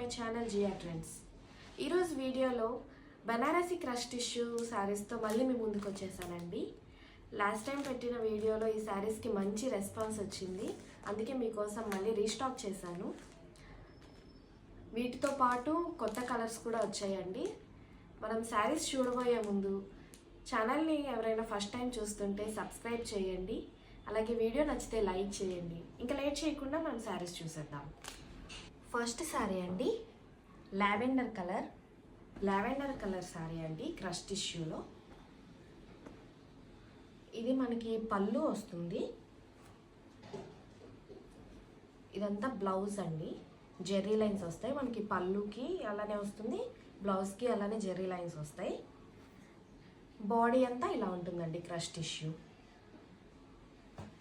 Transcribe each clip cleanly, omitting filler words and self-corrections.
My channel Jiya trends. ఈరోజు వీడియోలో Banarasi crush tissue శారీస్తో మళ్ళీ మీ ముందుకు వచ్చేసానండి. లాస్ట్ టైం పెట్టిన వీడియోలో ఈ శారీస్కి మంచి రెస్పాన్స్ వచ్చింది, అందుకే మీకోసం మళ్ళీ రీస్టాక్ చేశాను. వీటితో పాటు కొత్త కలర్స్ కూడా వచ్చాయండి. మనం శారీస్ చూడబోయే ముందు ఛానల్ని ఎవరైనా ఫస్ట్ టైం చూస్తుంటే సబ్స్క్రైబ్ చేయండి, అలాగే వీడియో నచ్చితే లైక్ చేయండి. ఇంకా లేట్ చేయకుండా మనం శారీస్ చూసేద్దాం. ఫస్ట్ శారీ అండి, లావెండర్ కలర్ శారీ అండి, క్రష్ టిష్యూలో. ఇది మనకి పళ్ళు వస్తుంది. ఇదంతా బ్లౌజ్ అండి, జెర్రీ లైన్స్ వస్తాయి. మనకి పళ్ళుకి అలానే వస్తుంది, బ్లౌజ్కి అలానే జెర్రీ లైన్స్ వస్తాయి. బాడీ అంతా ఇలా ఉంటుందండి క్రష్ టిష్యూ.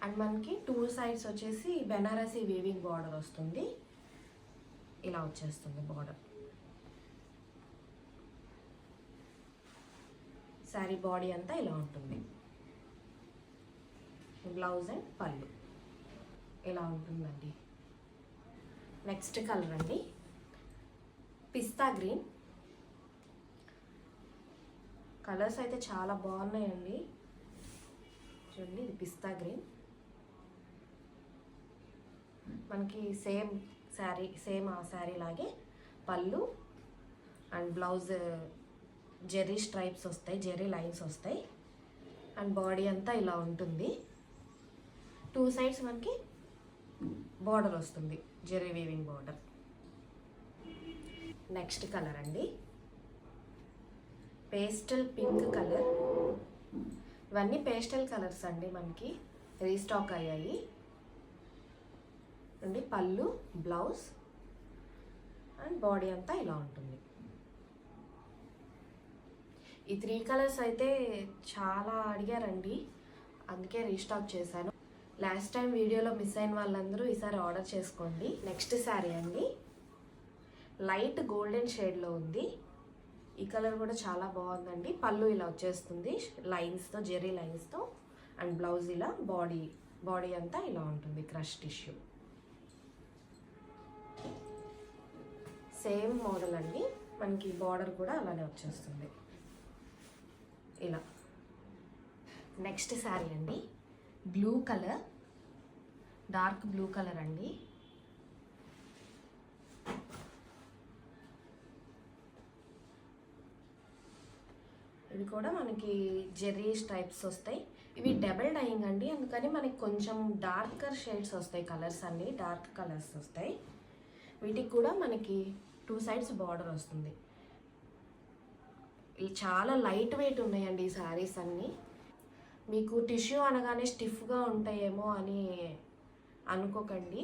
అండ్ మనకి టూ సైడ్స్ వచ్చేసి బెనారసీ వీవింగ్ బార్డర్ వస్తుంది. ఇలా వచ్చేస్తుంది బార్డర్. శారీ బాడీ అంతా ఇలా ఉంటుంది. బ్లౌజ్ అండ్ పళ్ళు ఇలా ఉంటుందండి. నెక్స్ట్ కలర్ అండి, పిస్తా గ్రీన్. కలర్స్ అయితే చాలా బాగున్నాయండి. చూడండి, ఇది పిస్తా గ్రీన్. మనకి సేమ్ ఆ శారీ లాగే పళ్ళు అండ్ బ్లౌజ్ జెర్రీ స్ట్రైప్స్ వస్తాయి, జెర్రీ లైన్స్ వస్తాయి. అండ్ బాడీ అంతా ఇలా ఉంటుంది. టూ సైడ్స్ మనకి బార్డర్ వస్తుంది, Jerry weaving border. Next colour అండి, పేస్టల్ పింక్ కలర్. ఇవన్నీ పేస్టల్ కలర్స్ అండి, మనకి రీస్టాక్ అయ్యాయి అండి. పళ్ళు, బ్లౌజ్ అండ్ బాడీ అంతా ఇలా ఉంటుంది. ఈ త్రీ కలర్స్ అయితే చాలా అడిగారండి, అందుకే రీస్టాక్ చేశాను. లాస్ట్ టైం వీడియోలో మిస్ అయిన వాళ్ళందరూ ఈసారి ఆర్డర్ చేసుకోండి. నెక్స్ట్ శారీ అండి, లైట్ గోల్డెన్ షేడ్లో ఉంది. ఈ కలర్ కూడా చాలా బాగుందండి. పళ్ళు ఇలా వచ్చేస్తుంది లైన్స్తో, జెర్రీ లైన్స్తో. అండ్ బ్లౌజ్ ఇలా బాడీ అంతా ఇలా ఉంటుంది క్రష్ టిష్యూ. సేమ్ మోడల్ అండి, మనకి బార్డర్ కూడా అలానే వచ్చేస్తుంది ఇలా. నెక్స్ట్ శారీ అండి, blue colour, dark blue colour అండి. ఇవి కూడా మనకి జెర్రీ స్ట్రైప్స్ వస్తాయి. ఇవి డబుల్ డైయింగ్ అండి, అందుకని మనకి కొంచెం డార్కర్ షేడ్స్ వస్తాయి. కలర్స్ అన్నీ డార్క్ కలర్స్ వస్తాయి. వీటికి కూడా మనకి టూ సైడ్స్ బార్డర్ వస్తుంది. ఇవి చాలా లైట్ వెయిట్ ఉన్నాయండి ఈ శారీస్ అన్నీ. మీకు టిష్యూ అనగానే స్టిఫ్గా ఉంటాయేమో అని అనుకోకండి,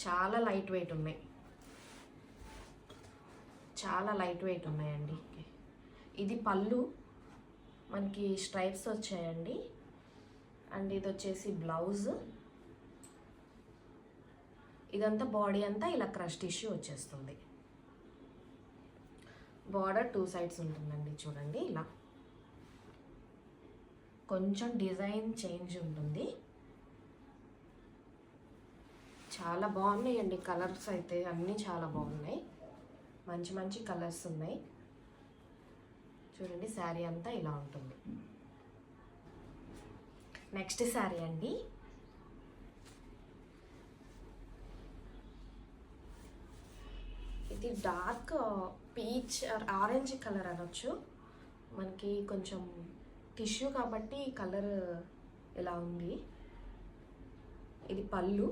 చాలా లైట్ వెయిట్ ఉన్నాయి, చాలా లైట్ వెయిట్ ఉన్నాయండి. ఇది పళ్ళు, మనకి స్ట్రైప్స్ వచ్చాయండి. అండ్ ఇది వచ్చేసి బ్లౌజ్. ఇదంతా బాడీ అంతా ఇలా క్రష్ టిష్యూ వచ్చేస్తుంది. బార్డర్ టూ సైడ్స్ ఉంటుందండి. చూడండి, ఇలా కొంచెం డిజైన్ చేంజ్ ఉంటుంది. చాలా బాగున్నాయండి కలర్స్ అయితే, అన్నీ చాలా బాగున్నాయి. మంచి మంచి కలర్స్ ఉన్నాయి. చూడండి, శారీ అంతా ఇలా ఉంటుంది. నెక్స్ట్ శారీ అండి, ఇది డార్క్ పీచ్ ఆరెంజ్ కలర్ అనొచ్చు. మనకి కొంచెం టిష్యూ కాబట్టి కలర్ ఇలా ఉంది. ఇది పళ్ళు,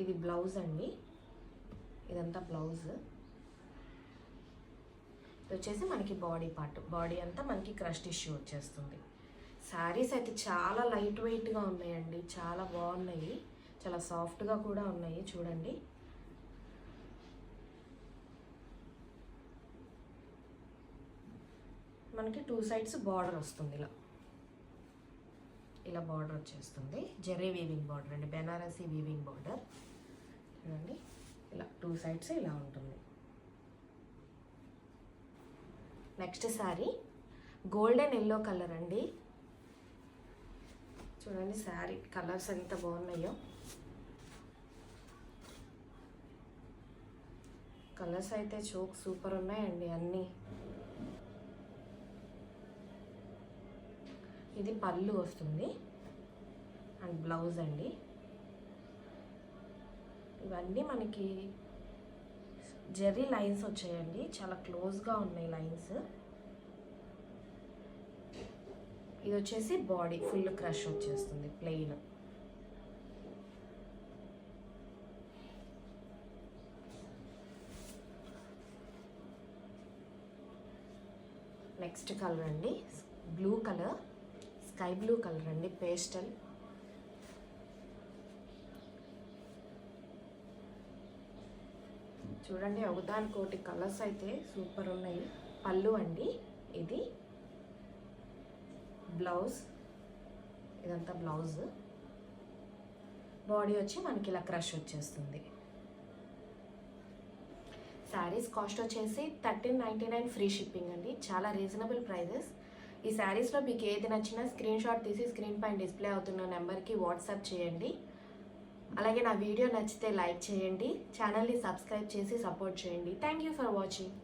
ఇది బ్లౌజ్ అండి. ఇదంతా బ్లౌజ్. ఇది వచ్చేసి మనకి బాడీ పార్ట్. బాడీ అంతా మనకి క్రష్ టిష్యూ వచ్చేస్తుంది. శారీస్ అయితే చాలా లైట్ వెయిట్గా ఉన్నాయండి, చాలా బాగున్నాయి, చాలా సాఫ్ట్గా కూడా ఉన్నాయి. చూడండి, మనకి టూ సైడ్స్ బార్డర్ వస్తుంది. ఇలా బార్డర్ వచ్చేస్తుంది. జెర్రీ వీవింగ్ బార్డర్ అండి, బెనారసీ వీవింగ్ బార్డర్. చూడండి, ఇలా టూ సైడ్స్ ఇలా ఉంటుంది. Next sari golden yellow colour అండి. చూడండి, శారీ కలర్స్ ఎంత బాగున్నాయో. కలర్స్ అయితే సూపర్ ఉన్నాయండి అన్నీ. ఇది పళ్ళు వస్తుంది అండ్ బ్లౌజ్ అండి. ఇవన్నీ మనకి జెర్రీ లైన్స్ వచ్చాయండి, చాలా క్లోజ్గా ఉన్నాయి లైన్స్. ఇది వచ్చేసి బాడీ ఫుల్ క్రష్ వచ్చేస్తుంది ప్లెయిన్. నెక్స్ట్ కలర్ అండి blue colour, sky blue colour అండి, పేస్టల్. చూడండి ఒకదానికోటి కలర్స్ అయితే సూపర్ ఉన్నాయి. పళ్ళు అండి ఇది, బ్లౌజ్, ఇదంతా బ్లౌజ్. బాడీ వచ్చి మనకి ఇలా క్రష్ వచ్చేస్తుంది. శారీస్ కాస్ట్ వచ్చేసి 1399 ఫ్రీ షిప్పింగ్ అండి, చాలా రీజనబుల్ ప్రైజెస్. ఈ శారీస్లో మీకు ఏది నచ్చినా స్క్రీన్ షాట్ తీసి స్క్రీన్ పైన డిస్ప్లే అవుతున్న నెంబర్కి వాట్సాప్ చేయండి. అలాగే నా వీడియో నచ్చితే లైక్ చేయండి, ఛానల్ని సబ్స్క్రైబ్ చేసి సపోర్ట్ చేయండి. Thank you for watching.